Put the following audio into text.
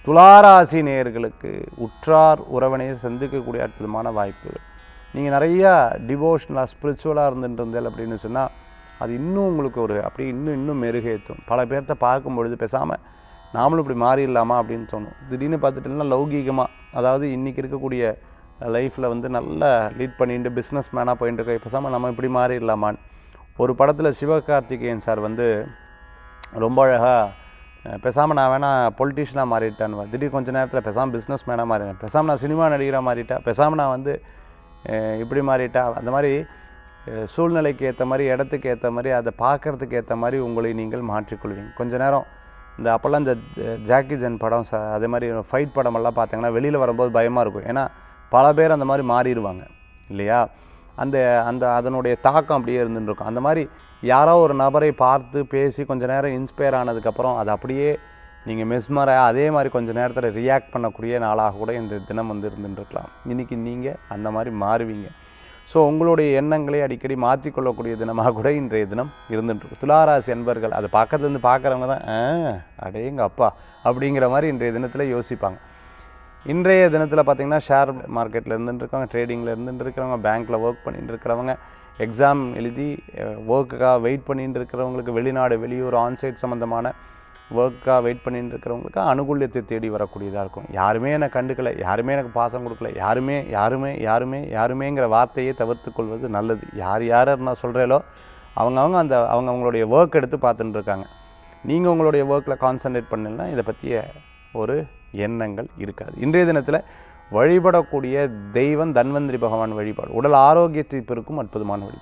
துளாராசி நேயர்களுக்கு உற்றார் உறவினையை சந்திக்கக்கூடிய அற்புதமான வாய்ப்புகள். நீங்கள் நிறையா டிவோஷனலாக ஸ்பிரிச்சுவலாக இருந்துட்டு அப்படின்னு சொன்னால் அது இன்னும் உங்களுக்கு ஒரு அப்படி இன்னும் மெருகேற்றும். பல பேர்த்த பார்க்கும்பொழுது பேசாமல் நாமளும் இப்படி மாறிடலாமா அப்படின்னு தோணும். திடீர்னு பார்த்துட்டோம்னா லௌகீகமாக, அதாவது இன்றைக்கி இருக்கக்கூடிய லைஃப்பில் வந்து நல்லா லீட் பண்ணிட்டு பிஸ்னஸ் மேனாக போயிட்டு இருக்க, பேசாமல் நம்ம இப்படி மாறிடலாமான்னு. ஒரு படத்தில் சிவகார்த்திகேயன் சார் வந்து ரொம்ப அழகாக பேசாமல் நான் வேணால் பொலிட்டீஷியனாக மாறிட்டேன்னு, திடீர் கொஞ்சம் நேரத்தில் பேசாமல் பிஸ்னஸ் மேனாக மாறிட்டேன், பேசாமல் நான் சினிமா நடிகராக மாறிட்டேன், பேசாமல் நான் வந்து இப்படி மாறிட்டா. அந்த மாதிரி சூழ்நிலைக்கு ஏற்ற மாதிரி, இடத்துக்கு ஏற்ற மாதிரி, அதை பார்க்குறதுக்கு ஏற்ற மாதிரி உங்களை நீங்கள் மாற்றிக்கொள்வீங்க. கொஞ்சம் நேரம் இந்த அப்போல்லாம் இந்த ஜாக்கி ஜன் படம் அதே மாதிரி ஃபைட் படமெல்லாம் பார்த்தீங்கன்னா வெளியில் வரும்போது பயமாக இருக்கும். ஏன்னா பல பேர் அந்த மாதிரி மாறிடுவாங்க இல்லையா? அந்த அந்த அதனுடைய தாக்கம் அப்படியே இருந்துருக்கும். அந்த மாதிரி யாரோ ஒரு நபரை பார்த்து பேசி கொஞ்சம் நேரம் இன்ஸ்பயர் ஆனதுக்கப்புறம் அது அப்படியே நீங்கள் மெஸ்மராக அதே மாதிரி கொஞ்சம் நேரத்தில் ரியாக்ட் பண்ணக்கூடிய நாளாக கூட இந்த தினம் வந்து இருந்துருக்கலாம். இன்றைக்கி நீங்கள் அந்த மாதிரி மாறுவீங்க. ஸோ உங்களுடைய எண்ணங்களை அடிக்கடி மாற்றிக்கொள்ளக்கூடிய தினமாக கூட இன்றைய தினம் இருந்துட்டுருக்கும். துளாராசி என்பர்கள் அதை பக்கத்துலேருந்து பார்க்குறவங்க தான் அடேங்க அப்பா அப்படிங்கிற மாதிரி இன்றைய தினத்தில் யோசிப்பாங்க. இன்றைய தினத்தில் பார்த்திங்கன்னா ஷேர் மார்க்கெட்டில் இருந்துட்டுருக்கவங்க, ட்ரேடிங்கில் இருந்துட்டுருக்கிறவங்க, பேங்க்கில் ஒர்க் பண்ணிட்டு இருக்கிறவங்க, எக்ஸாம் எழுதி ஒர்க்குக்காக வெயிட் பண்ணிட்டு இருக்கிறவங்களுக்கு, வெளிநாடு வெளியூர் ஆன்சைட் சம்மந்தமான ஒர்க்காக வெயிட் பண்ணிட்டு இருக்கிறவங்களுக்கு அனுகூல்யத்தை தேடி வரக்கூடியதாக இருக்கும். யாருமே என்னை கண்டுக்கலை, யாருமே எனக்கு பாசம் கொடுக்கல, யாருமேங்கிற வார்த்தையை தவிர்த்து கொள்வது நல்லது. யார் நான் சொல்கிறேனோ அவங்களுடைய ஒர்க் எடுத்து பார்த்துட்டு இருக்காங்க. நீங்கள் உங்களுடைய ஒர்க்கில் கான்சன்ட்ரேட் பண்ணலைன்னா இதை பற்றிய ஒரு எண்ணங்கள் இருக்காது. இன்றைய தினத்தில் வழிபடக்கூடிய தெய்வம் தன்வந்திரி பகவான் வழிபாடு உடல் ஆரோக்கியத்தை பெருக்கும் அற்புதமான வழிபாடு.